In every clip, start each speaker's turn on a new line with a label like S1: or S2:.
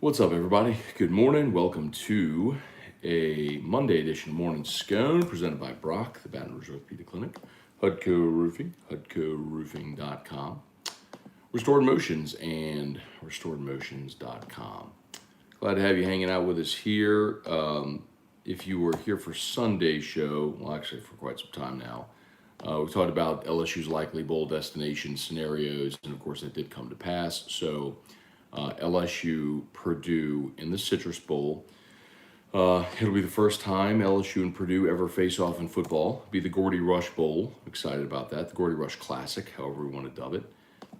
S1: What's up, everybody? Good morning. Welcome to a Monday edition of Morning Scone presented by Brock, the Baton Rouge Orthopedic Clinic, Hudco Roofing, HudcoRoofing.com, Restored Motions, and RestoredMotions.com. Glad to have you hanging out with us here. If you were here for Sunday's show, well, actually for quite some time now, we talked about LSU's likely bowl destination scenarios, and of course that did come to pass. So LSU, Purdue in the Citrus Bowl. It'll be the first time LSU and Purdue ever face off in football. It'll be the Gordy Rush Bowl. Excited about that. The Gordy Rush Classic, however we want to dub it.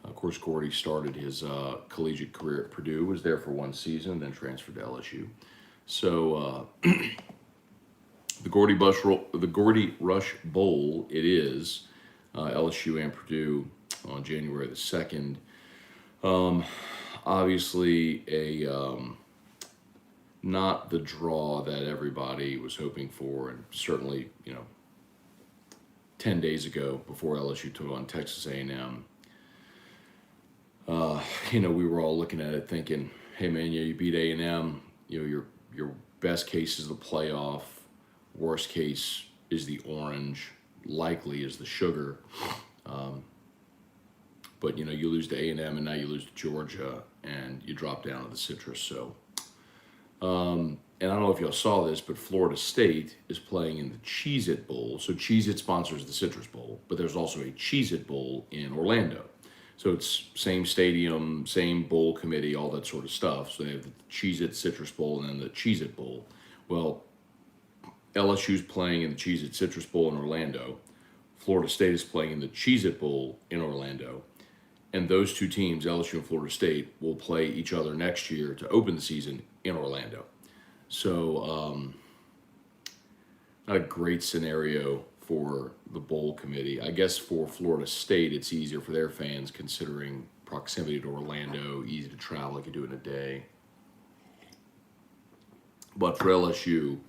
S1: Of course, Gordy started his collegiate career at Purdue, was there for one season, then transferred to LSU. So the Gordy Rush Bowl, it is LSU and Purdue on January the 2nd. Obviously, not the draw that everybody was hoping for, and certainly, 10 days ago before LSU took on Texas A&M, we were all looking at it thinking, hey man, you beat A&M, your best case is the playoff, worst case is the orange, likely is the sugar. But you lose to A&M and now you lose to Georgia and you drop down to the Citrus. So, and I don't know if y'all saw this, but Florida State is playing in the Cheez-It Bowl. So Cheez-It sponsors the Citrus Bowl, but there's also a Cheez-It Bowl in Orlando. So it's same stadium, same bowl committee, all that sort of stuff. So they have the Cheez-It Citrus Bowl and then the Cheez-It Bowl. Well, LSU's playing in the Cheez-It Citrus Bowl in Orlando. Florida State is playing in the Cheez-It Bowl in Orlando. And those two teams, LSU and Florida State, will play each other next year to open the season in Orlando. So, not a great scenario for the bowl committee. I guess for Florida State, it's easier for their fans considering proximity to Orlando, easy to travel, like you do in a day. But for LSU,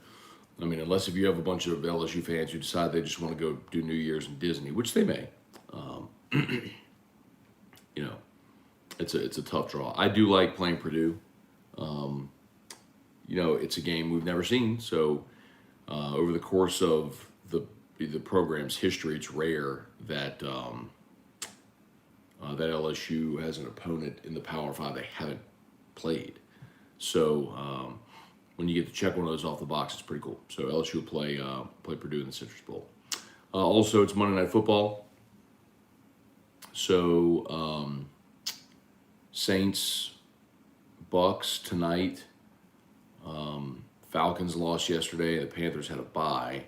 S1: unless if you have a bunch of LSU fans who decide they just want to go do New Year's in Disney, which they may, it's a tough draw. I do like playing Purdue. It's a game we've never seen. So over the course of the program's history, it's rare that that LSU has an opponent in the Power Five they haven't played. So when you get to check one of those off the box, it's pretty cool. So LSU will play Purdue in the Citrus Bowl. Also, it's Monday Night Football. So Saints, Bucs tonight. Falcons lost yesterday. The Panthers had a bye.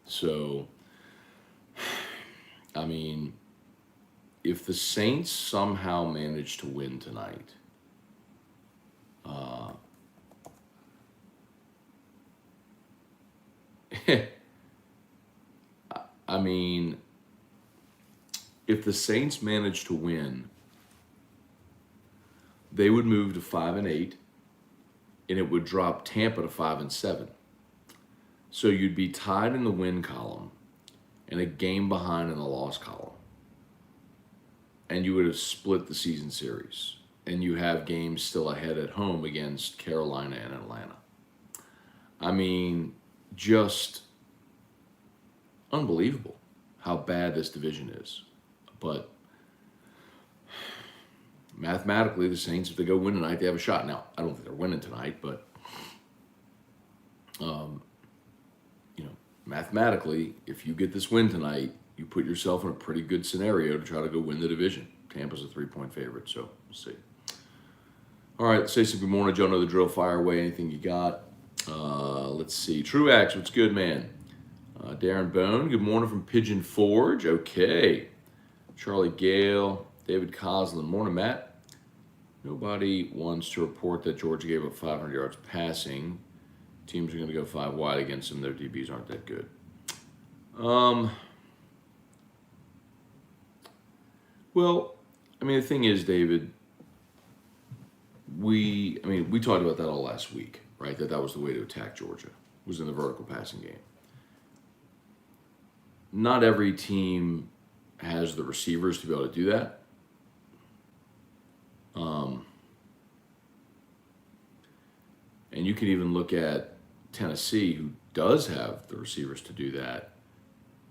S1: So, if the Saints somehow manage to win tonight, if the Saints manage to win, they would move to 5-8, and it would drop Tampa to 5-7. So you'd be tied in the win column and a game behind in the loss column. And you would have split the season series. And you have games still ahead at home against Carolina and Atlanta. Just unbelievable how bad this division is. But mathematically, the Saints, if they go win tonight, they have a shot. Now, I don't think they're winning tonight, but mathematically, if you get this win tonight, you put yourself in a pretty good scenario to try to go win the division. Tampa's a 3-point favorite, so we'll see. All right, let's say some good morning. Joe, know the drill. Fire away anything you got. Let's see. Truax, what's good, man? Darren Bone, good morning from Pigeon Forge. Okay. Charlie Gale, David Coslin. Morning, Matt. Nobody wants to report that Georgia gave up 500 yards passing. Teams are going to go 5 wide against them. Their DBs aren't that good. Well, the thing is, David, we talked about that all last week, right? That was the way to attack Georgia, was in the vertical passing game. Not every team has the receivers to be able to do that. And you can even look at Tennessee, who does have the receivers to do that,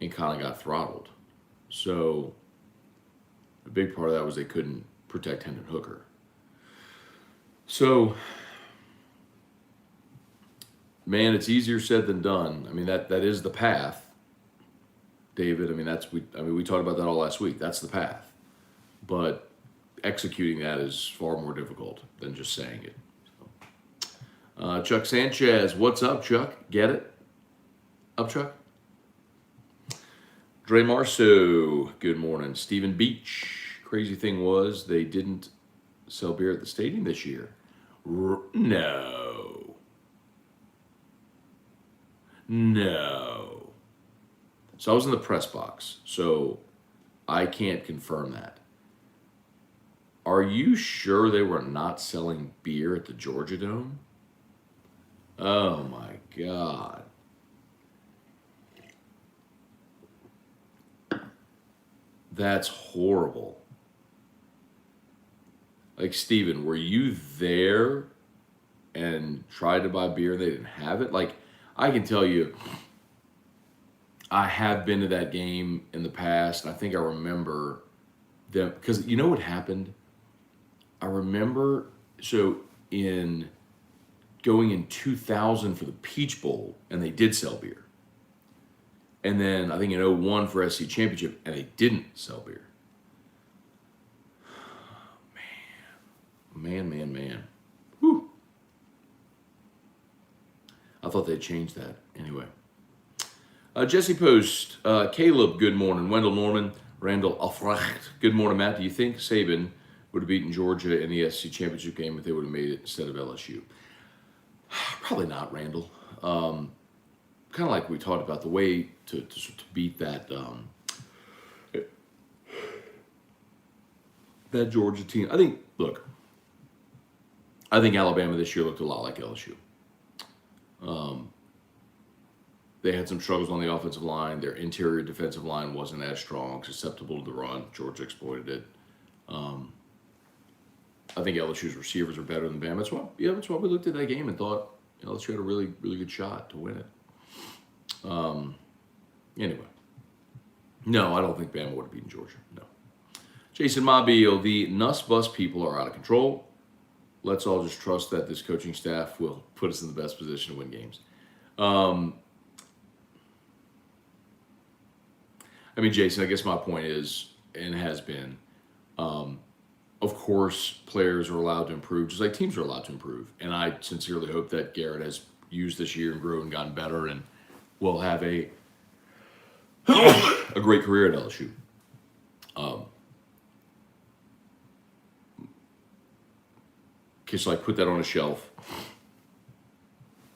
S1: and kind of got throttled. So a big part of that was they couldn't protect Hendon Hooker. So, man, it's easier said than done. I mean, that is the path, David. I mean, we talked about that all last week. That's the path. But executing that is far more difficult than just saying it. So. Chuck Sanchez, what's up, Chuck? Get it? Up, Chuck? Dre Marceau, good morning. Stephen Beach, crazy thing was they didn't sell beer at the stadium this year. No. So I was in the press box, so I can't confirm that. Are you sure they were not selling beer at the Georgia Dome? Oh my God. That's horrible. Like, Steven, were you there and tried to buy beer and they didn't have it? Like, I can tell you, I have been to that game in the past, and I think I remember them, because you know what happened? I remember, so going in 2000 for the Peach Bowl, and they did sell beer. And then I think in 2001 for SC Championship, and they didn't sell beer. Man. Whew. I thought they'd changed that. Anyway. Jesse Post, Caleb, good morning. Wendell Norman, Randall Alfrecht, good morning, Matt. Do you think Saban would have beaten Georgia in the SC Championship game if they would have made it instead of LSU? Probably not, Randall. Kind of like we talked about, the way to beat that that Georgia team. I think Alabama this year looked a lot like LSU. They had some struggles on the offensive line. Their interior defensive line wasn't as strong, susceptible to the run. Georgia exploited it. I think LSU's receivers are better than Bama. That's why we looked at that game and thought LSU had a really, really good shot to win it. Anyway. No, I don't think Bama would have beaten Georgia. No. Jason Mobile, the Nuss Bus people are out of control. Let's all just trust that this coaching staff will put us in the best position to win games. I mean, Jason, I guess my point is, and has been, of course, players are allowed to improve, just like teams are allowed to improve. And I sincerely hope that Garrett has used this year and grown and gotten better and will have a great career at LSU. Okay, so I put that on a shelf.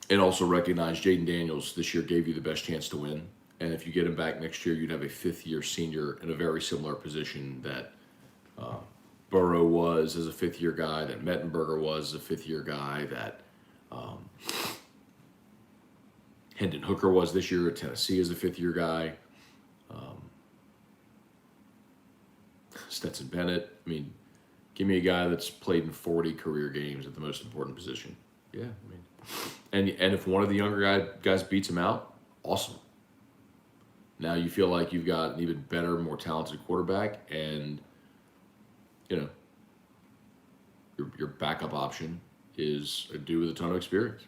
S1: And also recognize Jaden Daniels this year gave you the best chance to win. And if you get him back next year, you'd have a fifth-year senior in a very similar position that Burrow was as a fifth-year guy, that Mettenberger was as a fifth-year guy, that Hendon Hooker was this year at Tennessee as a fifth-year guy. Stetson Bennett. I mean, give me a guy that's played in 40 career games at the most important position. Yeah, I mean, and if one of the younger guys beats him out, awesome. Now you feel like you've got an even better, more talented quarterback, and your backup option is a dude with a ton of experience.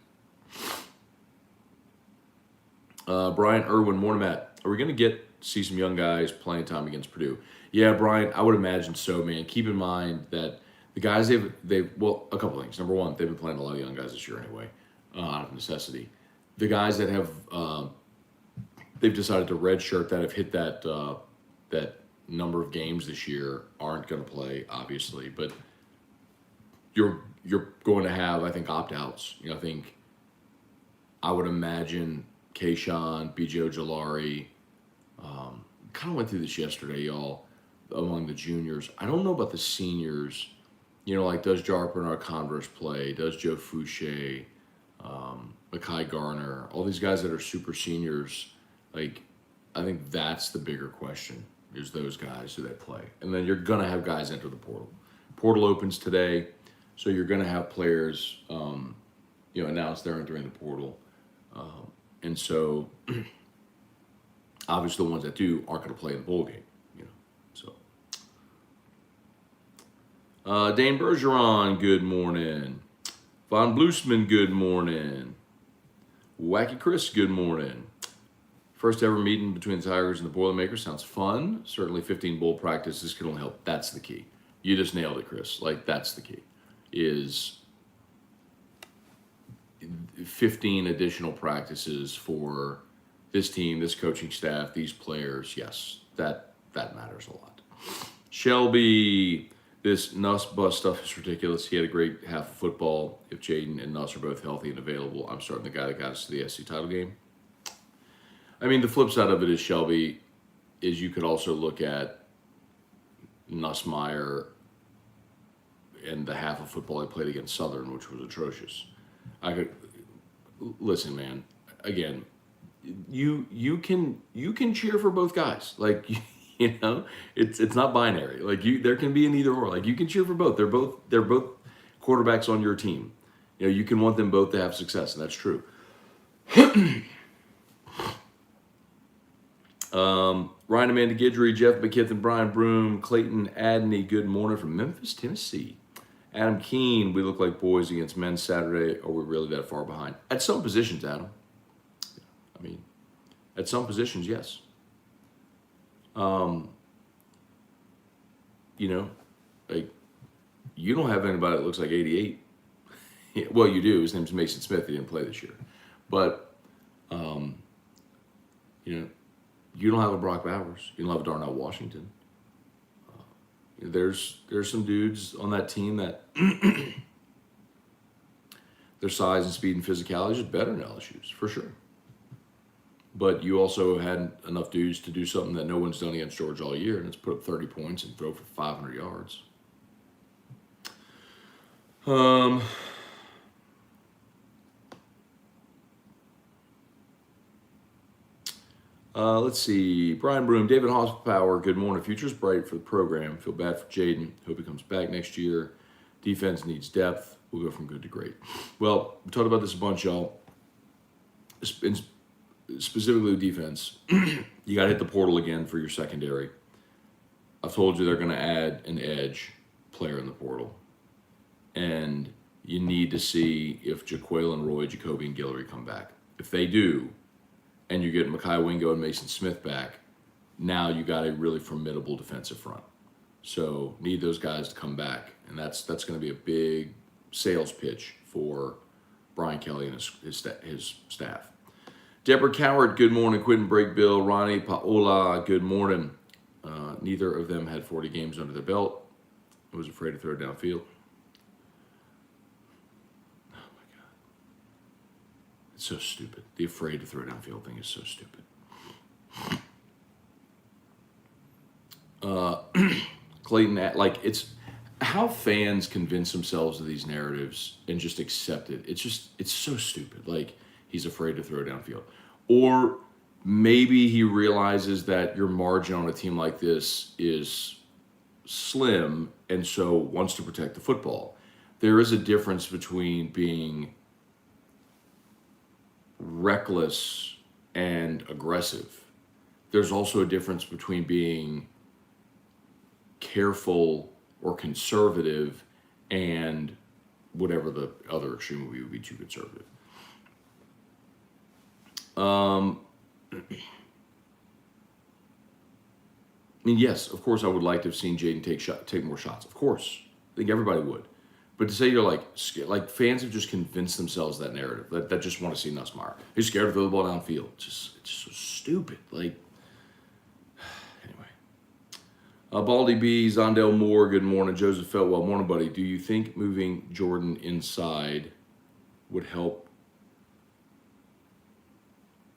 S1: Brian Irwin, morning, Matt. Are we going to see some young guys playing time against Purdue? Yeah, Brian, I would imagine so, man. Keep in mind that the guys a couple things. Number one, they've been playing a lot of young guys this year anyway, out of necessity. The guys that have they've decided to redshirt that have hit that number of games this year aren't going to play, obviously, but you're going to have, I think, opt-outs. I think I would imagine Kayshawn, B.J. Ojolari, kind of went through this yesterday, y'all, among the juniors. I don't know about the seniors. Like, does Jar Bernard Converse play? Does Joe Fouché, Mekhi Garner, all these guys that are super seniors? Like, I think that's the bigger question, is those guys, do they play? And then you're going to have guys enter the portal. Portal opens today, so you're going to have players announced they're entering the portal. And so, obviously, the ones that do aren't going to play in the bowl game. So, Dane Bergeron, good morning. Von Bluesman, good morning. Wacky Chris, good morning. First ever meeting between the Tigers and the Boilermakers sounds fun. Certainly 15 bowl practices can only help. That's the key. You just nailed it, Chris. That's the key. Is 15 additional practices for this team, this coaching staff, these players. Yes, that matters a lot. Shelby, this Nuss bus stuff is ridiculous. He had a great half of football. If Jaden and Nuss are both healthy and available, I'm starting the guy that got us to the SC title game. I mean, the flip side of it is, Shelby, is you could also look at Nussmeier and the half of football he played against Southern, which was atrocious. Listen, man. Again, you can cheer for both guys. It's not binary. There can be an either or. You can cheer for both. They're both quarterbacks on your team. You can want them both to have success, and that's true. Ryan Amanda Guidry, Jeff McKithen, Brian Broom, Clayton Adney, good morning from Memphis, Tennessee. Adam Keene, we look like boys against men Saturday. Are we really that far behind? At some positions, Adam. I mean, at some positions, yes. You don't have anybody that looks like 88. Well, you do. His name's Mason Smith. He didn't play this year. But, you don't have a Brock Bowers. You don't have a Darnell Washington. There's some dudes on that team that their size and speed and physicality is just better than LSU's, for sure. But you also had enough dudes to do something that no one's done against Georgia all year, and it's put up 30 points and throw for 500 yards. Let's see. Brian Broom, David Hosspower, good morning. Future's bright for the program. Feel bad for Jaden. Hope he comes back next year. Defense needs depth. We'll go from good to great. Well, we talked about this a bunch, y'all. Specifically with defense, you got to hit the portal again for your secondary. I've told you they're going to add an edge player in the portal. And you need to see if Jaquelin Roy, Jacoby, and Guillory come back. If they do, and you get Mekhi Wingo and Mason Smith back, now you got a really formidable defensive front. So need those guys to come back. And that's going to be a big sales pitch for Brian Kelly and his staff. Deborah Coward, good morning. Quentin Breakbill, Ronnie Paola, good morning. Neither of them had 40 games under their belt. I was afraid to throw it downfield. Oh, my God. It's so stupid. The afraid to throw it downfield thing is so stupid. Clayton, it's how fans convince themselves of these narratives and just accept it. It's so stupid. He's afraid to throw downfield. Or maybe he realizes that your margin on a team like this is slim and so wants to protect the football. There is a difference between being reckless and aggressive. There's also a difference between being careful or conservative and whatever the other extreme would be too conservative. I mean, yes, of course I would like to have seen Jaden take more shots. Of course. I think everybody would. But to say you're fans have just convinced themselves that narrative, that just want to see Nussmeier. He's scared to throw the ball downfield. It's just so stupid. Anyway. Baldy B, Zondale Moore, good morning. Joseph Feltwell, morning, buddy. Do you think moving Jordan inside would help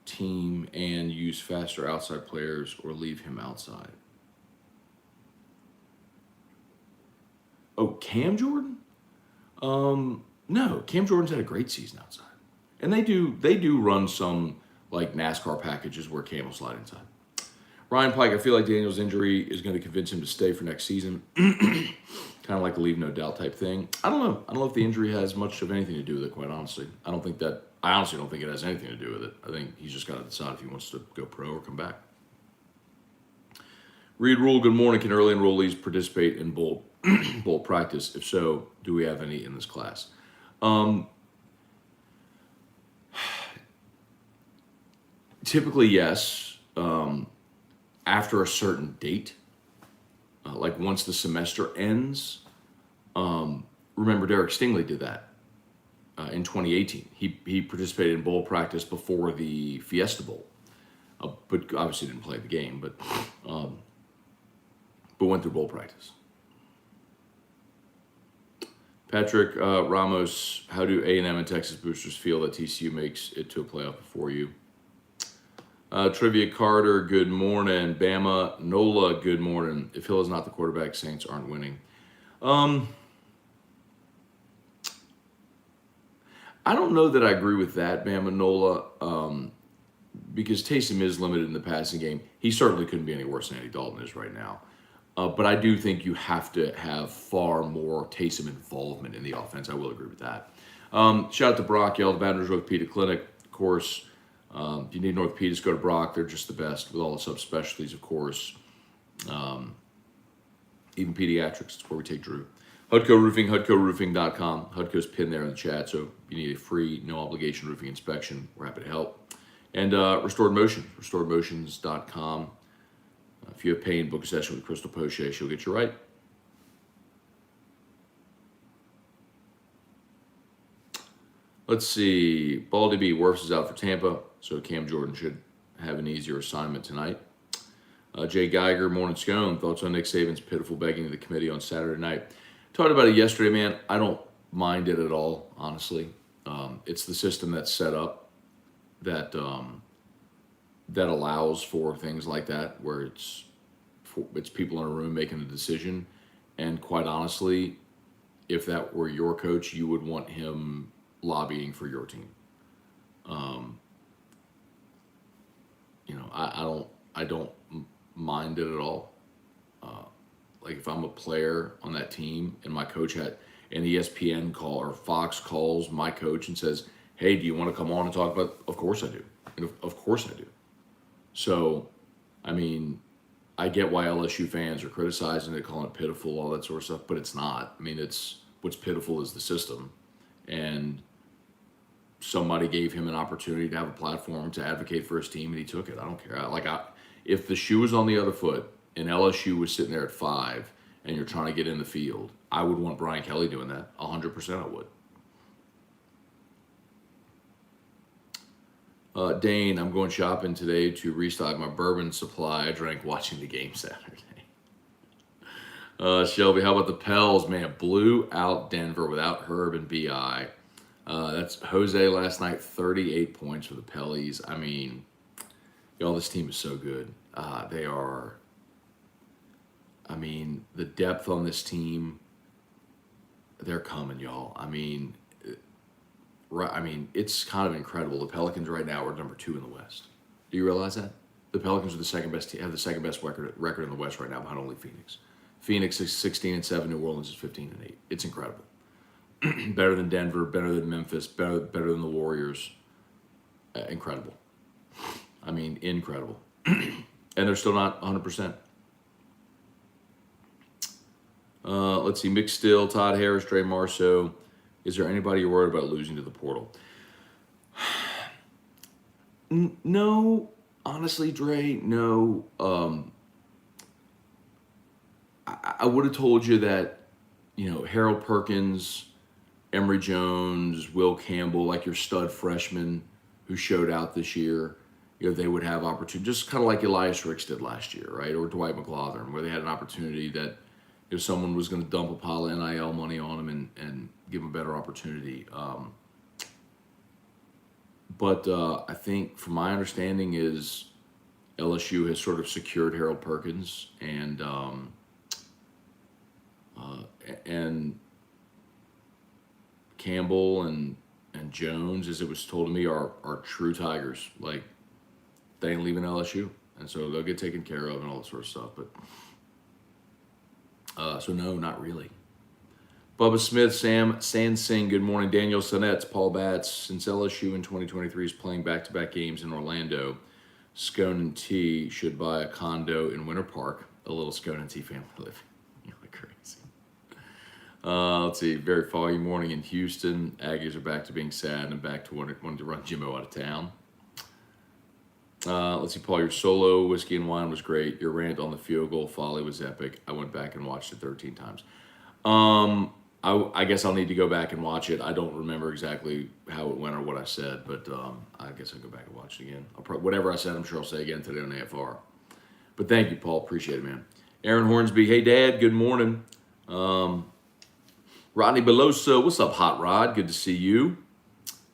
S1: team and use faster outside players or leave him outside? Oh, Cam Jordan? No, Cam Jordan's had a great season outside. And they do run some NASCAR packages where Cam will slide inside. Ryan Pike, I feel like Daniel's injury is going to convince him to stay for next season. kind of like a leave no doubt type thing. I don't know. I don't know if the injury has much of anything to do with it, quite honestly. I honestly don't think it has anything to do with it. I think he's just got to decide if he wants to go pro or come back. Reed Rule, good morning. Can early enrollees participate in bowl practice? If so, do we have any in this class? Typically, yes. After a certain date, like once the semester ends. Remember, Derek Stingley did that in 2018. He participated in bowl practice before the Fiesta Bowl, but obviously didn't play the game, but went through bowl practice. Patrick Ramos, how do A&M and Texas boosters feel that TCU makes it to a playoff before you? Trivia Carter, good morning. Bama Nola, good morning. If Hill is not the quarterback, Saints aren't winning. I don't know that I agree with that, Bama Nola, because Taysom is limited in the passing game. He certainly couldn't be any worse than Andy Dalton is right now. But I do think you have to have far more Taysom involvement in the offense. I will agree with that. Shout out to Brock, the Baton Rouge Orthopedic Clinic. Of course, if you need an orthopedist, go to Brock. They're just the best with all the subspecialties, of course. Even pediatrics, it's where we take Drew. Hudco Roofing, HudcoRoofing.com. Hudco's pinned there in the chat, so if you need a free, no-obligation roofing inspection, we're happy to help. And Restored Motion, RestoredMotions.com. If you have pain, book a session with Crystal Poche. She'll get you right. Let's see. Baldy B. Wirfs is out for Tampa, so Cam Jordan should have an easier assignment tonight. Jay Geiger, morning Scone. Thoughts on Nick Saban's pitiful begging to the committee on Saturday night? Talked about it yesterday, man. I don't mind it at all, honestly. It's the system that's set up that that allows for things like that, where it's people in a room making a decision. And quite honestly, if that were your coach, you would want him lobbying for your team. I don't mind it at all. Like if I'm a player on that team and my coach had an ESPN call or Fox calls my coach and says, "Hey, do you want to come on and talk about?" Of course I do. And of course I do. So, I mean, I get why LSU fans are criticizing it, calling it pitiful, all that sort of stuff, but it's not. I mean, what's pitiful is the system, and somebody gave him an opportunity to have a platform to advocate for his team, and he took it. I don't care. If the shoe was on the other foot and LSU was sitting there at 5 and you're trying to get in the field, I would want Brian Kelly doing that. 100% I would. Dane, I'm going shopping today to restock my bourbon supply I drank watching the game Saturday. Shelby, how about the Pels? Man, blew out Denver without Herb and B.I. That's Jose last night, 38 points for the Pellies. I mean, y'all, this team is so good. They are, I mean, the depth on this team, they're coming, y'all. I mean, it's kind of incredible. The Pelicans right now are number 2 in the West. Do you realize that? The Pelicans are the second best team, have the second best record in the West right now, behind only Phoenix. Phoenix is 16-7. New Orleans is 15-8. It's incredible. Better than Denver, better than Memphis, better than the Warriors. Incredible. I mean, incredible. And they're still not 100%. Let's see. Mick Still, Todd Harris, Dre Marceau. Is there anybody you're worried about losing to the portal? No. Honestly, Dre, no. I would have told you that, Harold Perkins, Emory Jones, Will Campbell, like your stud freshmen who showed out this year, they would have opportunity, just kind of like Elias Ricks did last year, right? Or Dwight McGlothern, where they had an opportunity that if someone was going to dump a pile of NIL money on them and give them a better opportunity. But I think, from my understanding, is LSU has sort of secured Harold Perkins and Campbell and Jones, as it was told to me, are true Tigers. Like, they ain't leaving LSU, and so they'll get taken care of and all that sort of stuff. But so no, not really. Bubba Smith, Sam Sansing, good morning. Daniel Sonetz, Paul Batts, since LSU in 2023 is playing back-to-back games in Orlando, Scone and T should buy a condo in Winter Park. A little Scone and T family living. You're like crazy. Let's see. Very foggy morning in Houston. Aggies are back to being sad and back to wanting to run Jimbo out of town. Let's see, Paul, your solo whiskey and wine was great. Your rant on the field goal folly was epic. I went back and watched it 13 times. I guess I'll need to go back and watch it. I don't remember exactly how it went or what I said, but I guess I'll go back and watch it again. Whatever I said, I'm sure I'll say again today on AFR. But thank you, Paul. Appreciate it, man. Aaron Hornsby, hey, Dad. Good morning. Rodney Beloso, what's up, Hot Rod? Good to see you.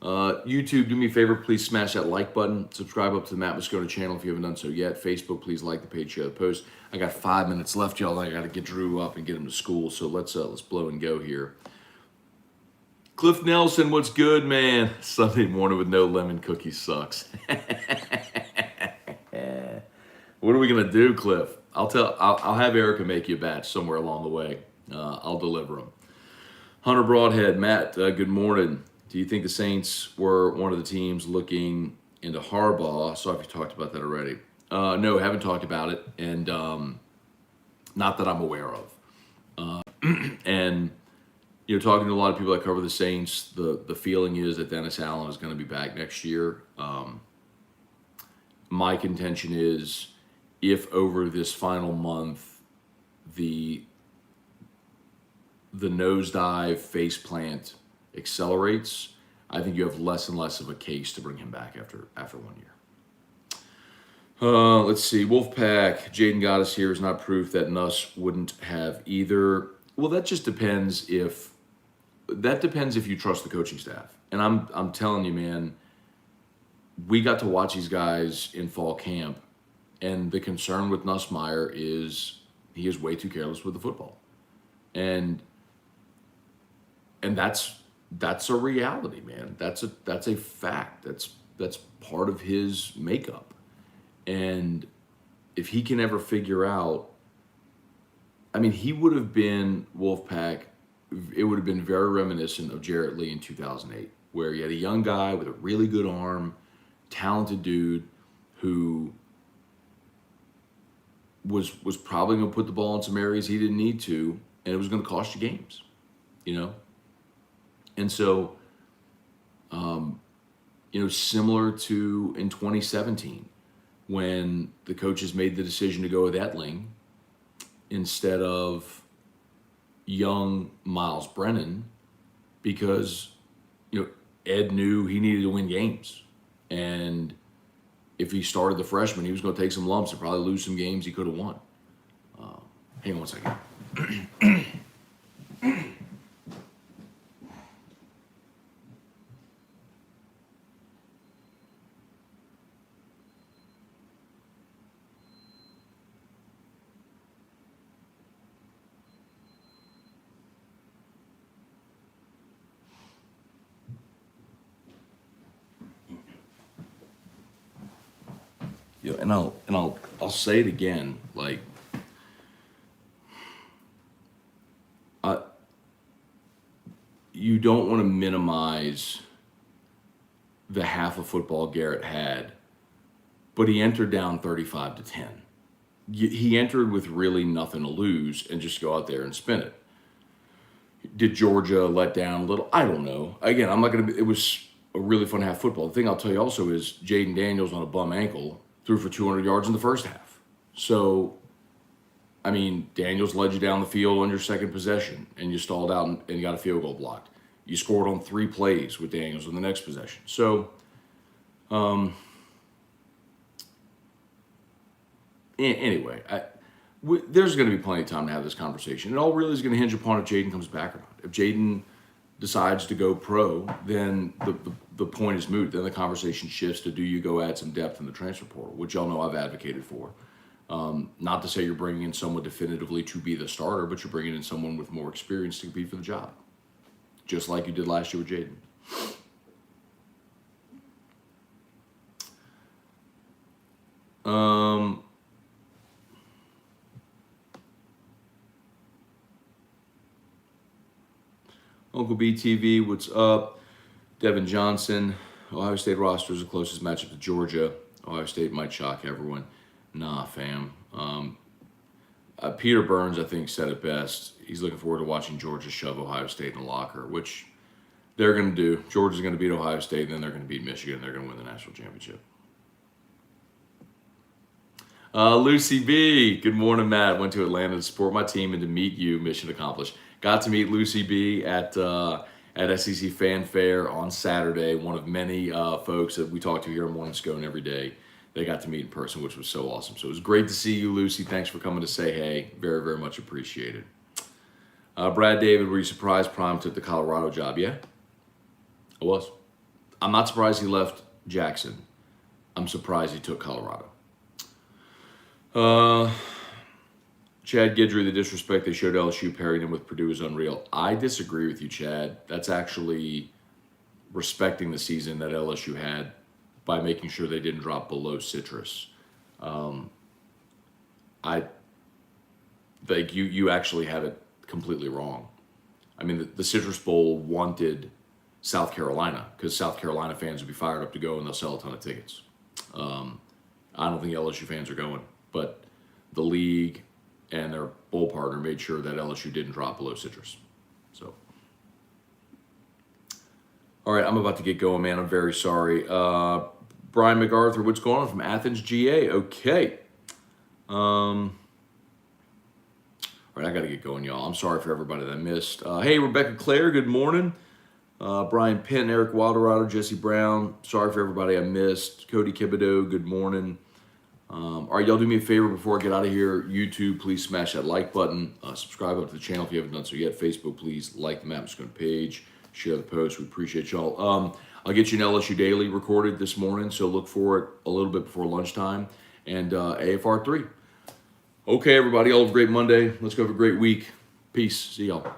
S1: YouTube, do me a favor, please smash that like button. Subscribe up to the Matt Moscona channel if you haven't done so yet. Facebook, please like the page, share the post. I got 5 minutes left, y'all. I got to get Drew up and get him to school, so let's blow and go here. Cliff Nelson, what's good, man? Sunday morning with no lemon cookies sucks. What are we gonna do, Cliff? I'll have Erica make you a batch somewhere along the way. I'll deliver them. Hunter Broadhead, Matt, good morning. Do you think the Saints were one of the teams looking into Harbaugh? Sorry if you talked about that already. No, haven't talked about it, and not that I'm aware of. And talking to a lot of people that cover the Saints, the feeling is that Dennis Allen is going to be back next year. My contention is, if over this final month the nosedive faceplant accelerates, I think you have less and less of a case to bring him back after 1 year. Let's see. Wolfpack, Jaden got us here is not proof that Nuss wouldn't have either. Well, that just depends if you trust the coaching staff. And I'm telling you, man, we got to watch these guys in fall camp, and the concern with Nussmeier is he is way too careless with the football. And that's a reality, man. That's a fact. That's part of his makeup. And if he can ever figure out, I mean, he would have been Wolfpack. It would have been very reminiscent of Jarrett Lee in 2008, where you had a young guy with a really good arm, talented dude who was probably going to put the ball in some areas he didn't need to, and it was going to cost you games, And so, similar to in 2017, when the coaches made the decision to go with Etling instead of young Miles Brennan, because, Ed knew he needed to win games. And if he started the freshman, he was going to take some lumps and probably lose some games he could have won. Hang on one second. Yeah, and I'll say it again, like, you don't want to minimize the half of football Garrett had, but he entered down 35-10. He entered with really nothing to lose and just go out there and spin it. Did Georgia let down a little? I don't know. Again, I'm not going to. It was a really fun half football. The thing I'll tell you also is Jaden Daniels on a bum ankle threw for 200 yards in the first half. So, I mean, Daniels led you down the field on your second possession, and you stalled out and you got a field goal blocked. You scored on 3 plays with Daniels on the next possession. So, anyway, there's going to be plenty of time to have this conversation. It all really is going to hinge upon if Jaden comes back or not. If Jaden decides to go pro, then the point is moot. Then the conversation shifts to, do you go add some depth in the transfer portal, which y'all know I've advocated for. Not to say you're bringing in someone definitively to be the starter, but you're bringing in someone with more experience to compete for the job, just like you did last year with Jaden. Uncle BTV, what's up? Devin Johnson, Ohio State roster is the closest matchup to Georgia. Ohio State might shock everyone. Nah, fam. Peter Burns, I think, said it best. He's looking forward to watching Georgia shove Ohio State in the locker, which they're going to do. Georgia's going to beat Ohio State, and then they're going to beat Michigan, and they're going to win the national championship. Lucy B, good morning, Matt. Went to Atlanta to support my team and to meet you. Mission accomplished. Got to meet Lucy B at SEC Fan Fair on Saturday. One of many folks that we talk to here in Morning Scone every day. They got to meet in person, which was so awesome. So it was great to see you, Lucy. Thanks for coming to say hey. Very, very much appreciated. Brad David, were you surprised Prime took the Colorado job? Yeah, I was. I'm not surprised he left Jackson. I'm surprised he took Colorado. Chad Guidry, the disrespect they showed LSU pairing him with Purdue is unreal. I disagree with you, Chad. That's actually respecting the season that LSU had by making sure they didn't drop below Citrus. I think you actually have it completely wrong. I mean, the Citrus Bowl wanted South Carolina because South Carolina fans would be fired up to go and they'll sell a ton of tickets. I don't think LSU fans are going, but the league and their bowl partner made sure that LSU didn't drop below Citrus. So, all right, I'm about to get going, man. I'm very sorry. Brian MacArthur, what's going on from Athens, GA? Okay. All right, I got to get going, y'all. I'm sorry for everybody that I missed. Hey, Rebecca Claire, good morning. Brian Penn, Eric Wilderado, Jesse Brown. Sorry for everybody I missed. Cody Kibido, good morning. All right, y'all do me a favor before I get out of here. YouTube, please smash that like button. Subscribe up to the channel if you haven't done so yet. Facebook, please like the Matt Moscone page. Share the post. We appreciate y'all. I'll get you an LSU Daily recorded this morning, so look for it a little bit before lunchtime. And AFR 3. Okay, everybody, y'all have a great Monday. Let's go have a great week. Peace. See y'all.